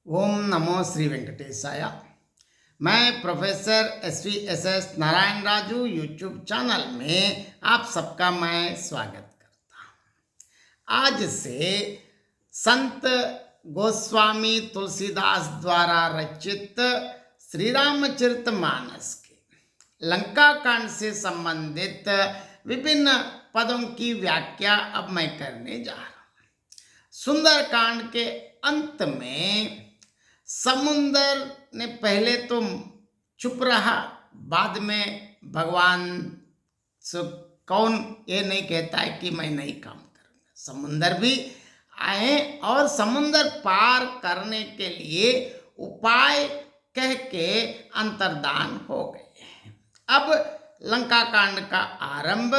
ओम नमो श्री वेंकटेशाय। मैं professor S Narayan Raju YouTube channel में आप सबका मैं स्वागत करता हूँ। आज से संत गोस्वामी तुलसीदास द्वारा रचित श्री रामचरितमानस के लंका कांड से संबंधित विभिन्न पदों की व्याख्या अब मैं करने जा रहा हूँ। सुंदरकांड के अंत में समुंदर ने पहले तो चुप रहा, बाद में भगवान से कौन ये नहीं कहता है कि मैं नहीं काम करूंगा। समुंदर भी आए और समुंदर पार करने के लिए उपाय कह के अंतर्धान हो गए। अब लंका कांड का आरंभ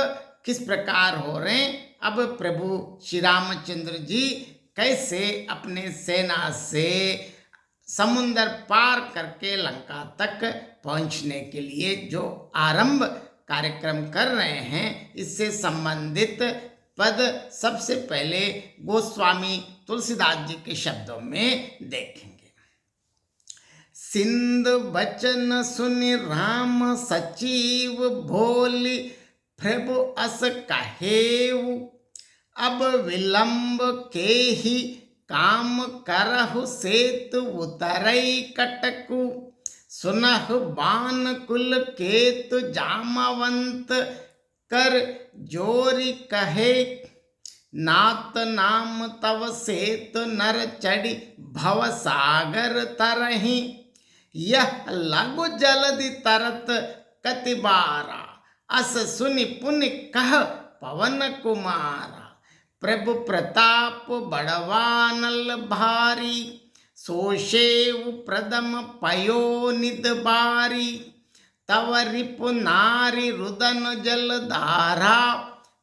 किस प्रकार हो रहे हैं। अब प्रभु श्री रामचंद्र जी कैसे अपने सेना से समुंदर पार करके लंका तक पहुंचने के लिए जो आरंभ कार्यक्रम कर रहे हैं, इससे संबंधित पद सबसे पहले गोस्वामी तुलसीदास जी के शब्दों में देखेंगे। सिंधु बचन सुनि राम सचिव भोली प्रभु अस कहेऊ, अब विलंब के ही काम करहु सेतु उतरई कटकु, सुनहु बान कुल केतु जामवंत कर जोरी कहे, नात नाम तव सेतु नर चढ़ी भव सागर तरही, यह लघु जलधि तरत कतिबारा, अस सुनि पुनि कह पवन कुमारा, प्रभु प्रताप बड़वानल भारी, सोशेव प्रदम पयो निद बारी, तव रिपु नारी रुदन जल धारा,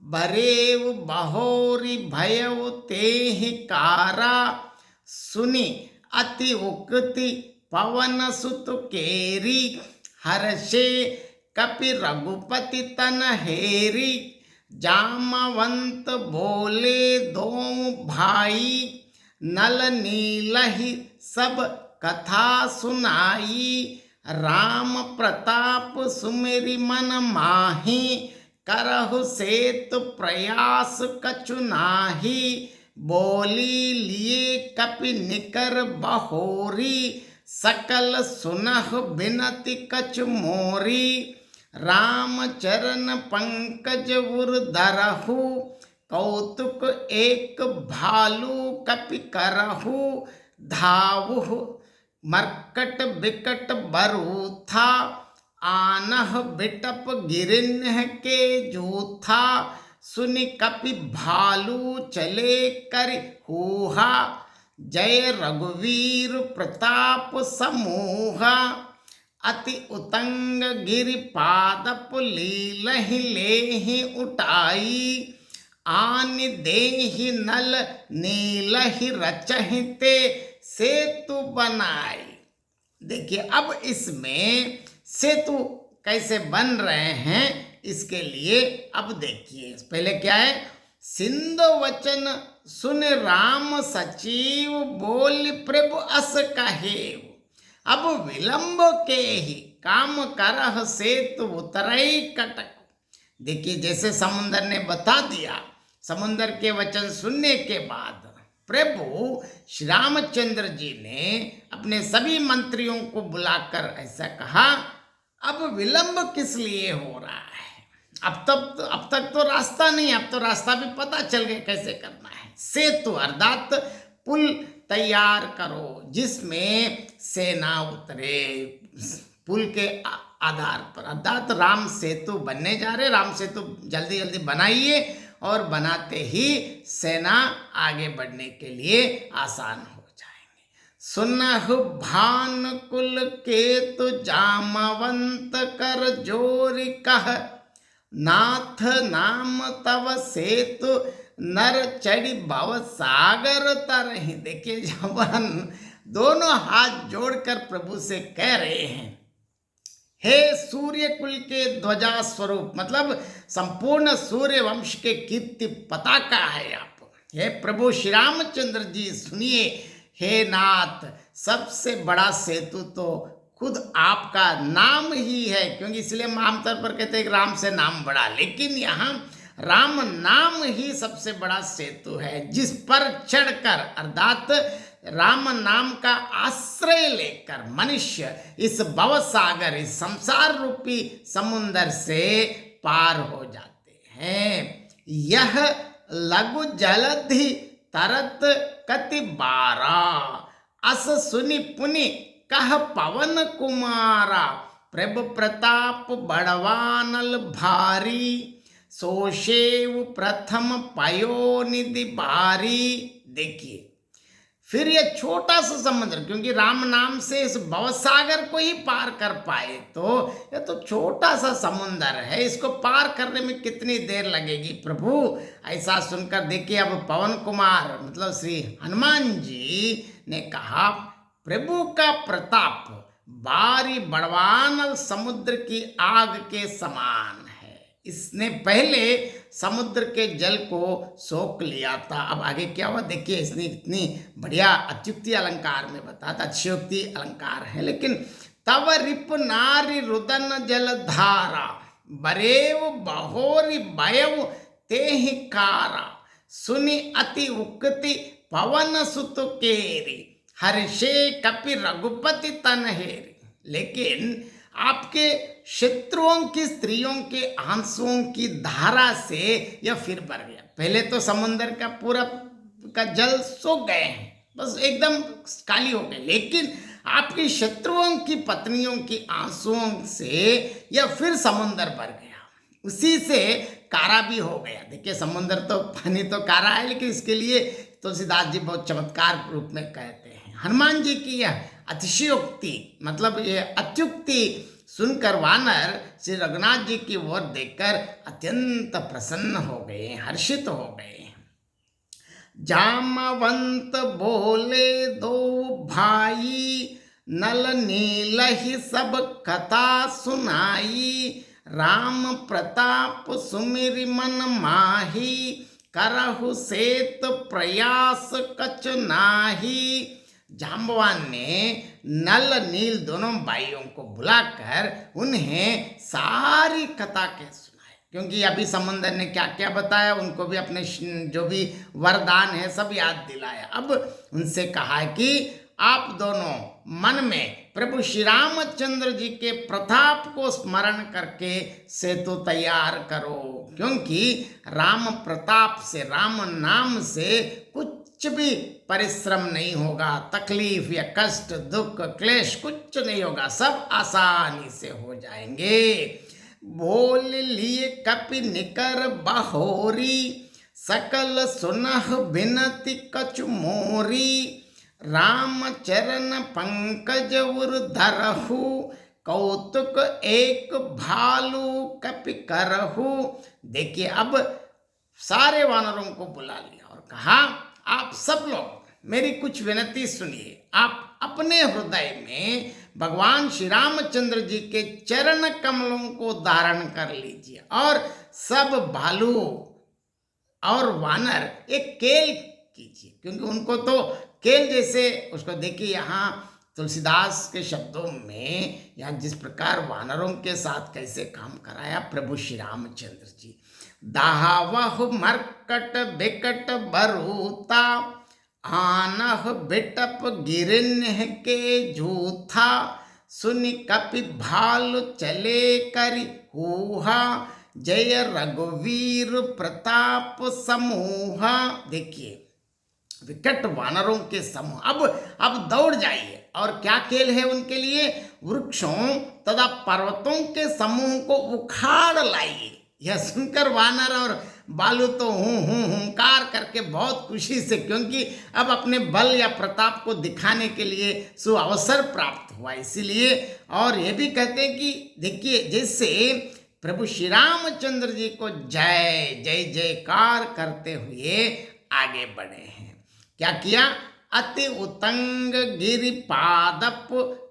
बरेव बहोरी भयव तेहि कारा, सुनि अति उक्ति पवन सुत केरी, हर्षे कपि रघुपति तन हेरी, जामवंत बोले दो भाई, नल नीलहि सब कथा सुनाई, राम प्रताप सुमेरि मन माही, करहु सेतु प्रयास कछु नाही, बोली लिए कपि निकर बहोरी, सकल सुनहु बिनति कछु मोरी, राम चरण पंकज उर धरहु, कौतुक एक भालू कपि करहु, धावुहु मर्कट बिकट बरूथा, आनह बिटप गिरिन्ह के जूथा, सुनि कपि भालू चले कर हूहा, जय रघुवीर प्रताप समूहा, अति उतंग गिरि पादप लीलहि लेहि उठाई, आन देहि नल नीलहि रचहि ते सेतु बनाई। देखिए, अब इसमें सेतु कैसे बन रहे हैं, इसके लिए अब देखिए पहले क्या है। सिंधु वचन सुन राम सचिव बोल प्रभु अस कहेऊ, अब विलंब के ही काम करह सेतु उतरई कटक। देखिए, जैसे समुंदर ने बता दिया, समुंदर के वचन सुनने के बाद प्रभु श्री रामचंद्र जी ने अपने सभी मंत्रियों को बुलाकर ऐसा कहा, अब विलंब किस लिए हो रहा है। अब तक तो रास्ता नहीं, अब तो रास्ता भी पता चल गया कैसे करना है। सेतु अर्थात पुल तैयार करो जिसमें सेना उतरे, पुल के आधार पर, अर्थात राम सेतु बनने जा रहे। राम सेतु जल्दी जल्दी बनाइए और बनाते ही सेना आगे बढ़ने के लिए आसान हो जाएंगे। सुनहु भान कुल केतु जामवंत कर जोरी कह, नाथ नाम तव सेतु नर चढ़ी भव सागर तरही। देखिए, जवान दोनों हाथ जोड़कर प्रभु से कह रहे हैं, हे सूर्य कुल के ध्वजा स्वरूप, मतलब संपूर्ण सूर्य वंश के कीर्ति पताका है आप। हे प्रभु श्री रामचंद्र जी सुनिए, हे नाथ सबसे बड़ा सेतु तो खुद आपका नाम ही है, क्योंकि इसलिए हम आमतौर पर कहते हैं कि राम से नाम बड़ा, लेकिन यहाँ राम नाम ही सबसे बड़ा सेतु है, जिस पर चढ़कर अर्थात राम नाम का आश्रय लेकर मनुष्य इस भव सागर, इस संसार रूपी समुन्दर से पार हो जाते हैं। यह लघु जलधि तरत कति बारा, अस सुनि पुनि कह पवन कुमारा, प्रभु प्रताप बड़वानल भारी, सोशेव प्रथम पयो निधि भारी। देखिए फिर ये छोटा सा समुद्र, क्योंकि राम नाम से इस भवसागर को ही पार कर पाए, तो ये तो छोटा सा समुद्र है, इसको पार करने में कितनी देर लगेगी प्रभु। ऐसा सुनकर देखिए अब पवन कुमार मतलब श्री हनुमान जी ने कहा, प्रभु का प्रताप बारी बड़वानल समुद्र की आग के समान है। इसने पहले समुद्र के जल को सोख लिया था। अब आगे क्या हुआ देखिए, इसने इतनी बढ़िया अत्युक्ति अलंकार में बताया था, अतिशयोक्ति अलंकार है। लेकिन तव रिप नारी रुदन जल धारा, बरेव बहोरी बयव तेहि कारा, सुनि अति उक्ति पवन सुत केरी, हर्षे कपि रघुपति तनहेरी। लेकिन आपके शत्रुओं की स्त्रियों के आंसुओं की धारा से यह फिर भर गया। पहले तो समुद्र का पूरा का जल सूख गए हैं, बस एकदम काली हो गए, लेकिन आपकी शत्रुओं की पत्नियों की आंसुओं से यह फिर समुद्र भर गया, उसी से कारा भी हो गया। देखिए समुद्र तो पानी तो कारा है, लेकिन इसके लिए तुलसीदास जी बहुत चमत्कार रूप में कहते हैं। हनुमान जी की यह अतिशयोक्ति मतलब ये अत्युक्ति सुनकर वानर श्री रघुनाथ जी की ओर देखकर अत्यंत प्रसन्न हो गए, हर्षित हो गए। जामवंत बोले दो भाई, नल नील ही सब कथा सुनाई, राम प्रताप सुमिरि मन माही, करहु सेत प्रयास कछ नाही। जाम्बवान ने नल नील दोनों भाइयों को बुलाकर उन्हें सारी कथा कह सुनाई, क्योंकि अभी समुद्र ने क्या क्या बताया, उनको भी अपने जो भी वरदान है सब याद दिलाया। अब उनसे कहा कि आप दोनों मन में प्रभु श्री रामचंद्र जी के प्रताप को स्मरण करके सेतु तैयार करो, क्योंकि राम प्रताप से, राम नाम से कुछ भी परिश्रम नहीं होगा, तकलीफ या कष्ट दुख क्लेश कुछ नहीं होगा, सब आसानी से हो जाएंगे। बोल लिए कपि निकर बहोरी, सकल सुनह बिनती कछु मोरी, राम चरण पंकज उर धरहु, कौतुक एक भालू कपि करहु। देखिए अब सारे वानरों को बुला लिया और कहा, आप सब लोग मेरी कुछ विनती सुनिए। आप अपने हृदय में भगवान श्री रामचंद्र जी के चरण कमलों को धारण कर लीजिए, और सब भालू और वानर एक केल कीजिए, क्योंकि उनको तो केल जैसे उसको देखिए। यहाँ तुलसीदास के शब्दों में यहाँ जिस प्रकार वानरों के साथ कैसे काम कराया प्रभु श्री रामचंद्र जी। दाहवह मरकट बिकट बरूता, आनह बिटप गिरिन्ह के जूथा, सुनि कपि भालु चले करि हूहा, जय रघुवीर प्रताप समूहा। देखिए विकट वानरों के समूह अब दौड़ जाइए, और क्या खेल है उनके लिए, वृक्षों तथा पर्वतों के समूह को उखाड़ लाइए। यह सुनकर वानर और बालू तो हुंकार करके बहुत खुशी से, क्योंकि अब अपने बल या प्रताप को दिखाने के लिए सुअवसर प्राप्त हुआ, इसीलिए। और ये भी कहते हैं कि देखिए जैसे प्रभु श्री रामचंद्र जी को जय जय जयकार करते हुए आगे बढ़े हैं। क्या किया, अति उतंग गिरि पादप,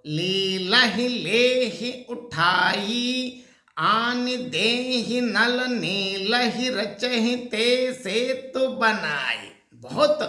लीलहि लेहि उठाई, आन देहि नल नीलहि रचहि ते सेतु बनाई। बहुत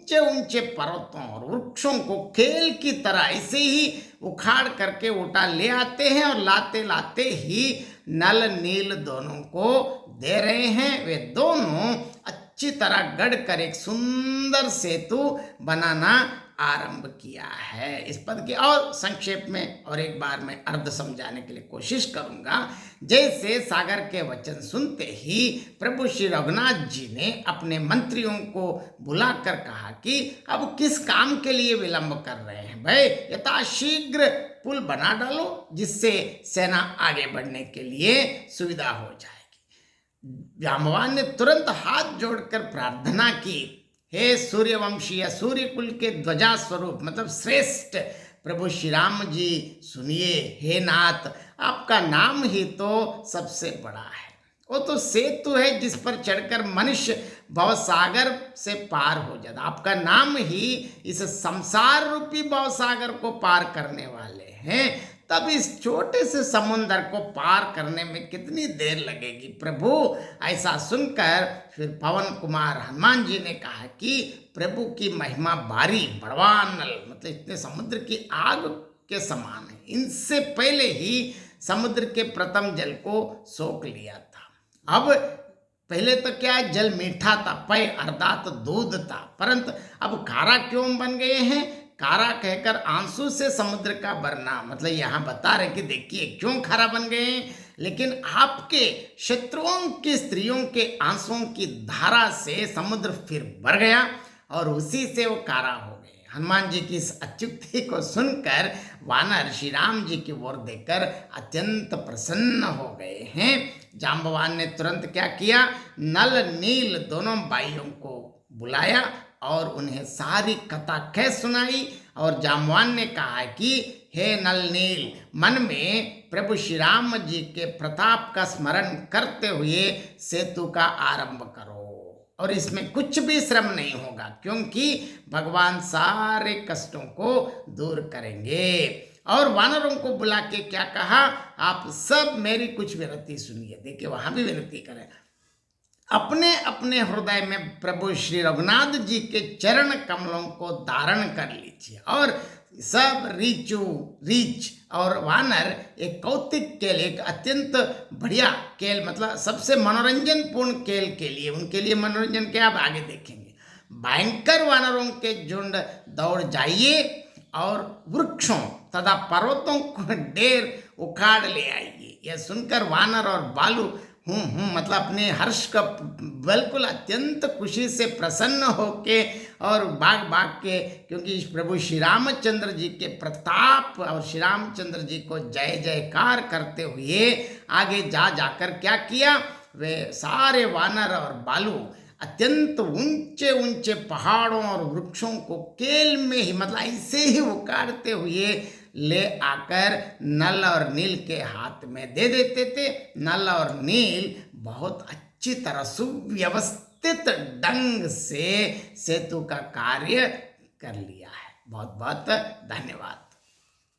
ऊंचे ऊंचे पर्वतों और वृक्षों को खेल की तरह ऐसे ही उखाड़ करके उठा ले आते हैं और लाते लाते ही नल नील दोनों को दे रहे हैं। वे दोनों अच्छी तरह गढ़ कर एक सुंदर सेतु बनाना आरंभ किया है। इस पद के और संक्षेप में और एक बार मैं अर्ध समझाने के लिए कोशिश करूंगा। जैसे सागर के वचन सुनते ही प्रभु श्री रघुनाथ जी ने अपने मंत्रियों को बुलाकर कहा कि अब किस काम के लिए विलंब कर रहे हैं भाई, यथाशीघ्र पुल बना डालो जिससे सेना आगे बढ़ने के लिए सुविधा हो जाएगी। जाम्बवान ने तुरंत हाथ जोड़कर प्रार्थना की, हे सूर्यवंशीय सूर्य कुल के ध्वजा स्वरूप मतलब श्रेष्ठ प्रभु श्री राम जी सुनिए, हे नाथ आपका नाम ही तो सबसे बड़ा है। वो तो सेतु है जिस पर चढ़कर मनुष्य भवसागर से पार हो जाता। आपका नाम ही इस संसार रूपी भवसागर को पार करने वाले हैं। तब इस छोटे से समुद्र को पार करने में कितनी देर लगेगी प्रभु। ऐसा सुनकर फिर पवन कुमार हनुमान जी ने कहा कि प्रभु की महिमा भारी बड़वान नल मतलब इतने समुद्र की आग के समान है। इनसे पहले ही समुद्र के प्रथम जल को सोख लिया था। अब पहले तो क्या जल मीठा था, पय अर्थात दूध था, परंतु अब खारा क्यों बन गए हैं। खारा कहकर आंसू से समुद्र का भरना मतलब यहाँ बता रहे कि देखिए क्यों खारा बन गए हैं। लेकिन आपके शत्रुओं की स्त्रियों के आंसुओं की धारा से समुद्र फिर भर गया और उसी से वो खारा हो गए। हनुमान जी की इस अत्युक्ति को सुनकर वानर श्री राम जी की ओर देखकर अत्यंत प्रसन्न हो गए हैं। जाम्बवान ने तुरंत क्या किया, नल नील दोनों भाइयों को बुलाया और उन्हें सारी कथा कह सुनाई। और जाम्बवान ने कहा कि हे नल नील, मन में प्रभु श्री राम जी के प्रताप का स्मरण करते हुए सेतु का आरंभ करो और इसमें कुछ भी श्रम नहीं होगा क्योंकि भगवान सारे कष्टों को दूर करेंगे। और वानरों को बुला के क्या कहा, आप सब मेरी कुछ विनती सुनिए। देखिए वहां भी विनती करें, अपने अपने हृदय में प्रभु श्री रघुनाथ जी के चरण कमलों को धारण कर लीजिए। और सब रीच और वानर एक कौतिक खेल, एक अत्यंत बढ़िया खेल मतलब सबसे मनोरंजन पूर्ण खेल के लिए, उनके लिए मनोरंजन के आप आगे देखेंगे। भयंकर वानरों के झुंड दौड़ जाइए और वृक्षों तथा पर्वतों को ढेर उखाड़ ले आइए। यह सुनकर वानर और बालू मतलब अपने हर्ष का बिल्कुल अत्यंत खुशी से प्रसन्न होके और भाग भाग के, क्योंकि प्रभु श्री रामचंद्र जी के प्रताप और श्री रामचंद्र जी को जय जयकार करते हुए आगे जाकर क्या किया, वे सारे वानर और बालू अत्यंत ऊंचे ऊंचे पहाड़ों और वृक्षों को केल में ही मतलब ऐसे ही उखाड़ते हुए ले आकर नल और नील के हाथ में दे देते थे। नल और नील बहुत अच्छी तरह सुव्यवस्थित ढंग से सेतु का कार्य कर लिया है। बहुत बहुत धन्यवाद।